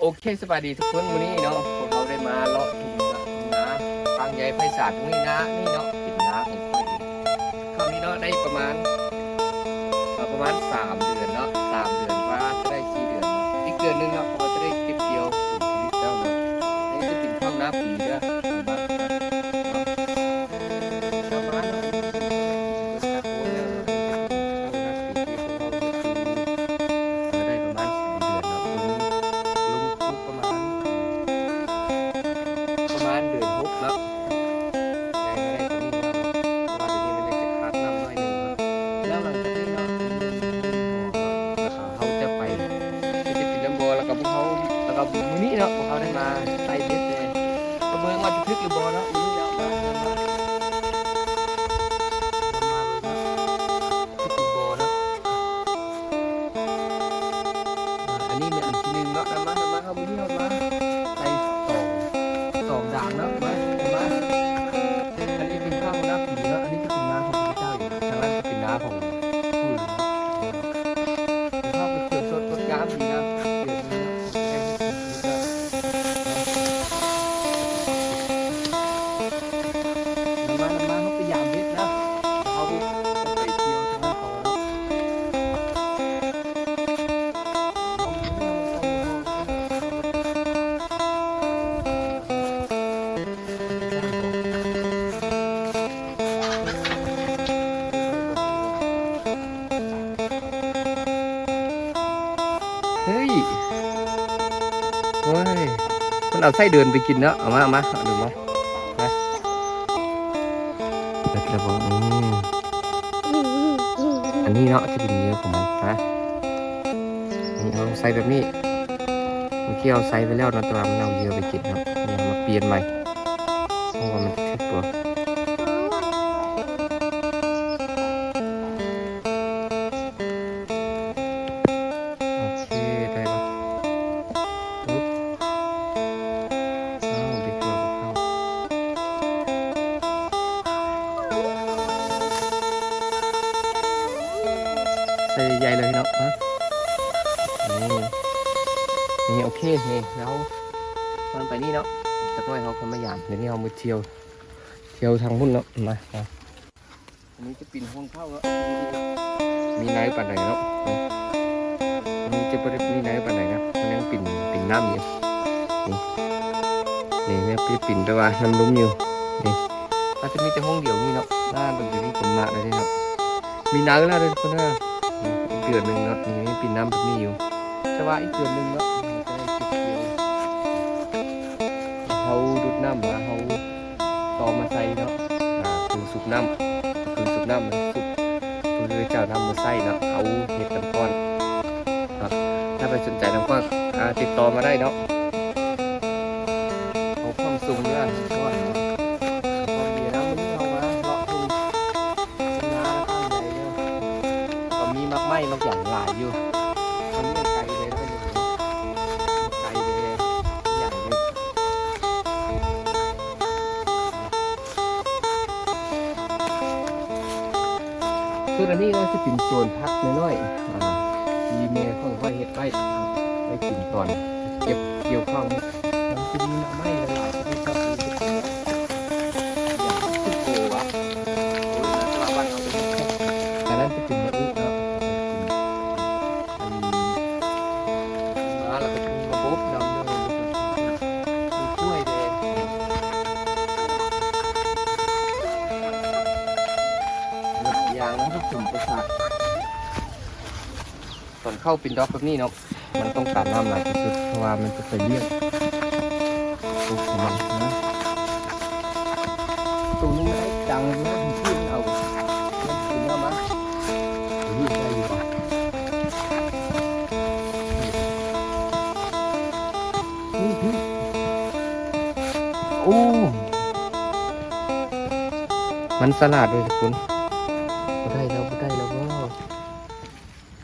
โอเคสบายดีทุกคนวันนี้เนาะพวกเราได้มาเลาะทุ่งนาทางใหญ่ไพศาลตรงนี้นะนี่เนาะเป็นนาของข้อยเองคราวนี้เนาะได้ประมาณ3 เดือนเนาะ3 เดือนว่าจะได้4 เดือนเนาะอีกเดือนนึงเนาะพอจะได้เก็บเกี่ยวผลผลิตแล้วเนาะนี่จะเป็นข้าวนาปีเด้อประมาณได้ประมาณ3 เดือนเนาะลงทุกประมาณเดือน6เนาะได้มาได้ตรงนี้เนาะเพราะว่าเดี๋ยวนี้มันจะขาดน้ำน้อยหนึงเนาะแล้วหลังจากนี้เนาะเขาจะไปจะปิดลำบ่อแล้วก็พวกเขาแล้วก็มื้อนี้เนาะพวกเขาได้มาใส่เบ็ดเลยประเมินว่าจะถึกหรือบ่เนาะมื้อนี้เนาะมาถึกหรือบ่เนาะอันนี้เป็นอันที่1เนาะมาเฮามื้อนี้เฮามาใส่ตองด่างเนาะมาอันนี้เป็นข้าวนาปีเนาะอันนี้ก็เป็นนาของพระเจ้าอยู่ทางนั้นก็เป็นนาของผู้อื่นเนาะเป็นข้าวเป็นเผือกสดงดงามดีนะเดือดนี่เนาะแกงนี่ก็มาเขาไปยามเบ็ดนะเขาจะไปเที่ยวทางนั้นต่อเนาะเฮ้ยโอ้ยมันเอาไส้เดือนไปกินเนาะเอามาเอาดูมานะเด็ดระบอกอันนี้เนาะจะเป็นเนื้อของมันนะนี่เอาใส่แบบนี้เมื่อกี้เอาใส่ไปแล้วเนาะตัวมันเอาเยอะไปกินครับเนี่ยมาเปลี่ยนใหม่เพราะว่ามันทึบตัวโอเคได้ปะปุ๊บเอาไปตัวเข้าใส่ใหญ่เลยเนาะนะนี่โอเคนี่แล้วมันไปนี่เนาะสักหน่อยเขาคนมาหยามเดี๋ยวนี้เอามาเที่ยวทางหุ้นเนาะมาอันนี้จะปิ่นห้องเข้าแล้วมีไนท์ปันไหนเนาะอันนี้จะเป็นมีไนท์ปันไหนนะมันยังปิ่นน้ำอยู่นี่เนี่ยปิ่นแต่ว่าน้ำลุ้มอยู่นี่อาจจะมีแต่ห้องเดียวนี่เนาะหน้าตรงนี้ผมมาเลยเนาะมีน้ำแล้วเลยคนน่ะอีกเดือนหนึ่งเนาะนี่ปิ่นน้ำแบบนี้อยู่แต่ว่าอีกเดือนหนึ่งเนาะเขาดูดน้ำมาเขาต่อมาใส่เนาะคือสูบน้ำมันสูบคือเจ้าน้ำมาใส่เนาะเขาเห็ดน้ำก้อนครับถ้าไปสนใจน้ำก้อนติดต่อมาได้เนาะเขาความสูงเนี่ยก้อนความเบียร์น้ำมันเอามาเลาะทุ่งนาข้างใหญ่เนี่ยก็มีมากไม้มากอย่างหลายอยู่ทำเรื่องไกลเลยแล้วก็อย่างไกลเลยอย่างเลยส่วนอันนี้นะจะเป็นโซนพักน้อยๆมีเมย์ค่อยๆเห็ดไว้กินก่อนเก็บเกี่ยวข้าวน้ำจะมีน้ำไม้หลายๆที่ชอบมีอย่างที่โกวะอันนั้นจะเป็นมะอึเนาะมาแล้วก็เป็นระบบดำเนินมีกล้วยแดงอย่างนั้นก็สุ่มประสาทส่วนเข้าปินด็อกแบบนี้เนาะมันต้องการน้ำหลายที่สุดเพราะว่ามันจะไปเลี้ยงตัวของมันนะตรงนี้ได้จังนะที่มันเอาถึงเอามาวิ่งได้อยู่ป่ะโอ้มันสลัดเลยทุกคนไม่ได้แล้ว